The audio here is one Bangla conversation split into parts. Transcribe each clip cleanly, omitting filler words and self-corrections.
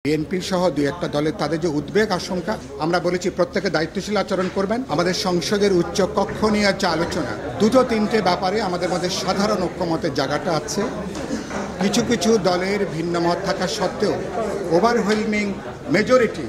বিএনপি সহ দুই একটা দলের তাদের যে উদ্বেগ আশঙ্কা, আমরা বলেছি প্রত্যেকে দায়িত্বশীল আচরণ করবেন। আমাদের সংসদের উচ্চ কক্ষ নিয়ে যে আলোচনা, দুটো তিনটে ব্যাপারে আমাদের মধ্যে সাধারণ ঐক্যমতের জায়গাটা আছে। কিছু কিছু দলের ভিন্ন মত থাকা সত্ত্বেও ওভারওয়েলমিং মেজরিটি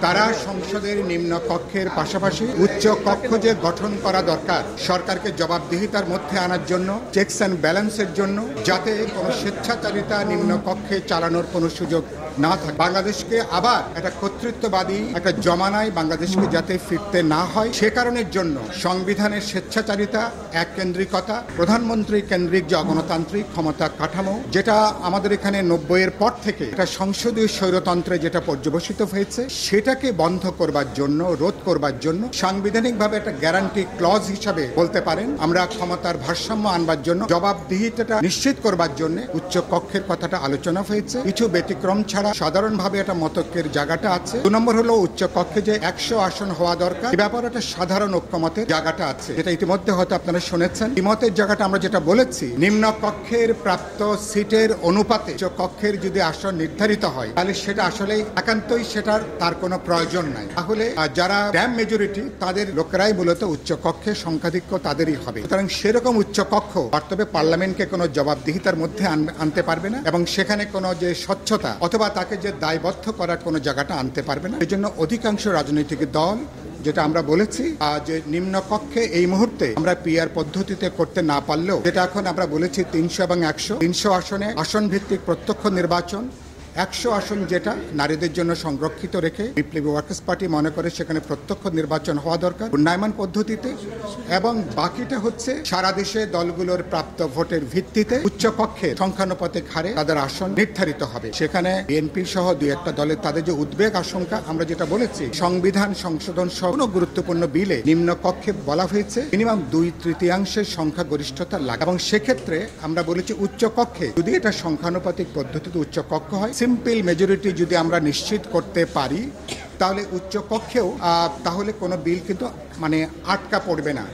তারা সংসদের নিম্ন কক্ষের পাশাপাশি উচ্চ কক্ষ যে গঠন করা দরকার সরকারকে জবাবদিহিতার মধ্যে আনার জন্য, চেকস অ্যান্ড ব্যালেন্সের জন্য, যাতে কোনো স্বেচ্ছাচারিতা নিম্ন কক্ষে চালানোর কোনো সুযোগ না থাকে, বাংলাদেশকে আবার একটা কর্তৃত্ববাদী একটা জমানায় বাংলাদেশকে যাতে ফিরতে না হয়, সে কারণের জন্য সংবিধানের স্বেচ্ছাচারিতা, এককেন্দ্রিকতা, প্রধানমন্ত্রী কেন্দ্রিক যে গণতান্ত্রিক ক্ষমতা কাঠামো, যেটা আমাদের এখানে 90-এর পর থেকে এটা সংসদীয় স্বৈরতন্ত্রে যেটা পর্যবসিত হয়েছে, সেটাকে বন্ধ করবার জন্য, রোধ করবার জন্য সাংবিধানিকভাবে একটা গ্যারান্টি ক্লজ হিসাবে বলতে পারেন আমরা ক্ষমতার ভারসাম্য আনবার জন্য, জবাবদিহিতাটা নিশ্চিত করবার জন্য উচ্চ কক্ষের কথাটা আলোচনা হয়েছে। কিছু ব্যতিক্রম ছাড়া সাধারণভাবে একটা মতকের জায়গাটা আছে। 2 নম্বর হলো উচ্চ কক্ষে যে 100 আসন হওয়া দরকার, এ ব্যাপারে একটা সাধারণ ঐক্যমতের জায়গাটা আছে, যেটা ইতিমধ্যে হয়তো আপনারা শুনেছেন। দ্বিমতের জায়গাটা আমরা যেটা বলেছি, নিম্ন কক্ষের প্রাপ্ত সিটের অনুপাতে উচ্চ কক্ষের যদি আসন নির্ধারিত হয়, তাহলে সেটা আসলে একান্তই সেটার তার কোনো প্রয়োজন নাই। তাহলে যারা ড্যাম মেজরিটি তাদের লোকেরাই মূলত উচ্চ কক্ষে সংখ্যাধিক্য তাদেরই হবে। সুতরাং সেরকম উচ্চ কক্ষ বাস্তবে পার্লামেন্টকে কোনো জবাবদিহিতার মধ্যে আনতে পারবে না, এবং সেখানে কোনো যে স্বচ্ছতা অথবা তাকে যে দায়বদ্ধ করার কোনো জায়গাটা আনতে পারবে না। এই জন্য অধিকাংশ রাজনৈতিক দল যেটা আমরা বলেছি যে নিম্ন কক্ষে এই মুহূর্তে আমরা পিআর পদ্ধতিতে করতে না পারলেও, যেটা এখন আমরা বলেছি 300 এবং 100, 300 আসনে আসন ভিত্তিক প্রত্যক্ষ নির্বাচন, 100 আসন যেটা নারীদের জন্য সংরক্ষিত রেখে বিপ্লবী ওয়ার্কার্স পার্টি মনে করে সেখানে প্রত্যক্ষ নির্বাচন হওয়া দরকার উন্নয়ন পদ্ধতিতে, এবং বাকিটা হচ্ছে সারা দেশে দলগুলোর প্রাপ্ত ভোটের ভিত্তিতে উচ্চ কক্ষে সংখ্যানুপাতিক হারে তাদের আসন নির্ধারিত হবে। সেখানে বিএনপি সহ দুই একটা দলের তাদের যে উদ্বেগ আশঙ্কা, আমরা যেটা বলেছি সংবিধান সংশোধন সহ কোনো গুরুত্বপূর্ণ বিলে নিম্ন কক্ষে বলা হয়েছে মিনিমাম 2/3 সংখ্যাগরিষ্ঠতা লাগে, এবং সেক্ষেত্রে আমরা বলেছি উচ্চ কক্ষে যদি এটা সংখ্যানুপাতিক পদ্ধতিতে উচ্চ কক্ষ হয়, সিম্পল মেজরিটি যদি আমরা নিশ্চিত করতে পারি, তাহলে উচ্চ কক্ষেও তাহলে কোনো বিল কিন্তু আটকা পড়বে না।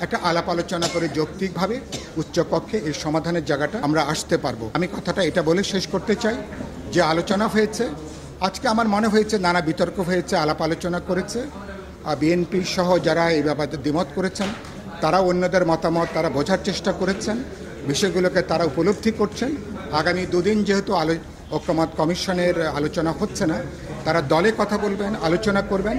একটা আলাপ আলোচনা করে যৌক্তিকভাবে উচ্চ কক্ষে এই সমাধানের জায়গাটা আমরা আসতে পারবো। আমি কথাটা এটা বলে শেষ করতে চাই যে আলোচনা হয়েছে আজকে, আমার মনে হয়েছে নানা বিতর্ক হয়েছে, আলাপ আলোচনা করেছে বিএনপি সহ যারা এই ব্যাপারে দ্বিমত করেছেন, তারা অন্যদের মতামত তারা বোঝার চেষ্টা করেছেন, বিষয়গুলোকে তারা উপলব্ধি করছেন। আগামী 2 দিন যেহেতু ঐক্যমত কমিশনের আলোচনা হচ্ছে না, তারা দলে কথা বলবেন, আলোচনা করবেন।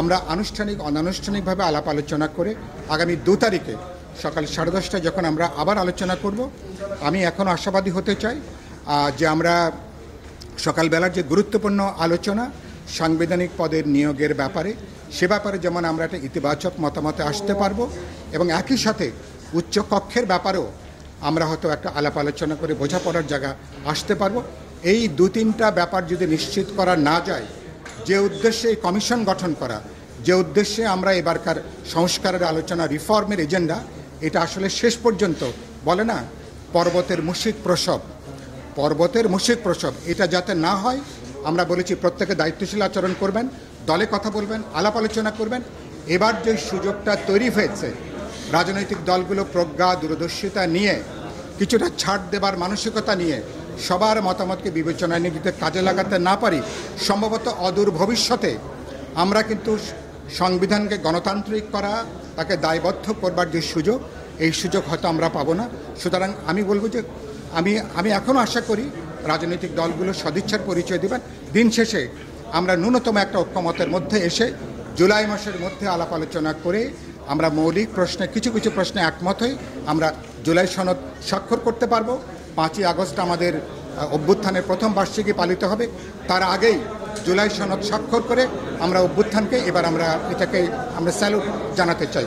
আমরা আনুষ্ঠানিক অনানুষ্ঠানিকভাবে আলাপ আলোচনা করে আগামী 2 তারিখে সকাল 10:30টায় যখন আমরা আবার আলোচনা করব, আমি এখনও আশাবাদী হতে চাই যে আমরা সকালবেলার যে গুরুত্বপূর্ণ আলোচনা সাংবিধানিক পদের নিয়োগের ব্যাপারে, সে ব্যাপারে যেমন আমরা একটা ইতিবাচক মতামতে আসতে পারবো, এবং একই সাথে উচ্চ কক্ষের ব্যাপারেও আমরা হয়তো একটা আলাপ আলোচনা করে বোঝাপড়ার জায়গা আসতে পারবো। এই 2-3টা ব্যাপার যদি নিশ্চিত করা না যায়, যে উদ্দেশ্যে এই কমিশন গঠন করা, যে উদ্দেশ্যে আমরা এবারকার সংস্কারের আলোচনা, রিফর্মের এজেন্ডা, এটা আসলে শেষ পর্যন্ত বলে না পর্বতের মুশিক প্রসব, এটা যাতে না হয় আমরা বলেছি প্রত্যেকে দায়িত্বশীল আচরণ করবেন, দলে কথা বলবেন, আলাপ আলোচনা করবেন। এবার যে সুযোগটা তৈরি হয়েছে, রাজনৈতিক দলগুলো প্রজ্ঞা দূরদর্শিতা নিয়ে, কিছুটা ছাড় দেবার মানসিকতা নিয়ে সবার মতামতকে বিবেচনায় নিয়ে কাজে লাগাতে না পারি, সম্ভবত অদূর ভবিষ্যতে আমরা কিন্তু সংবিধানকে গণতান্ত্রিক করা, তাকে দায়বদ্ধ করবার যে সুযোগ, এই সুযোগ হয়তো আমরা পাবো না। সুতরাং আমি বলবো যে আমি এখনও আশা করি রাজনৈতিক দলগুলো সদিচ্ছার পরিচয় দেবেন। দিন শেষে আমরা ন্যূনতম একটা ঐক্যমতের মধ্যে এসে জুলাই মাসের মধ্যে আলাপ আলোচনা করে আমরা মৌলিক প্রশ্নে কিছু প্রশ্নে একমত হয়ে আমরা জুলাই সনদ স্বাক্ষর করতে পারবো। 5ই আগস্ট আমাদের অভ্যুত্থানের প্রথম বার্ষিকী পালিত হবে, তার আগেই জুলাই সনদ স্বাক্ষর করে আমরা অভ্যুত্থানকে এবার এটাকে আমরা স্যালুট জানাতে চাই।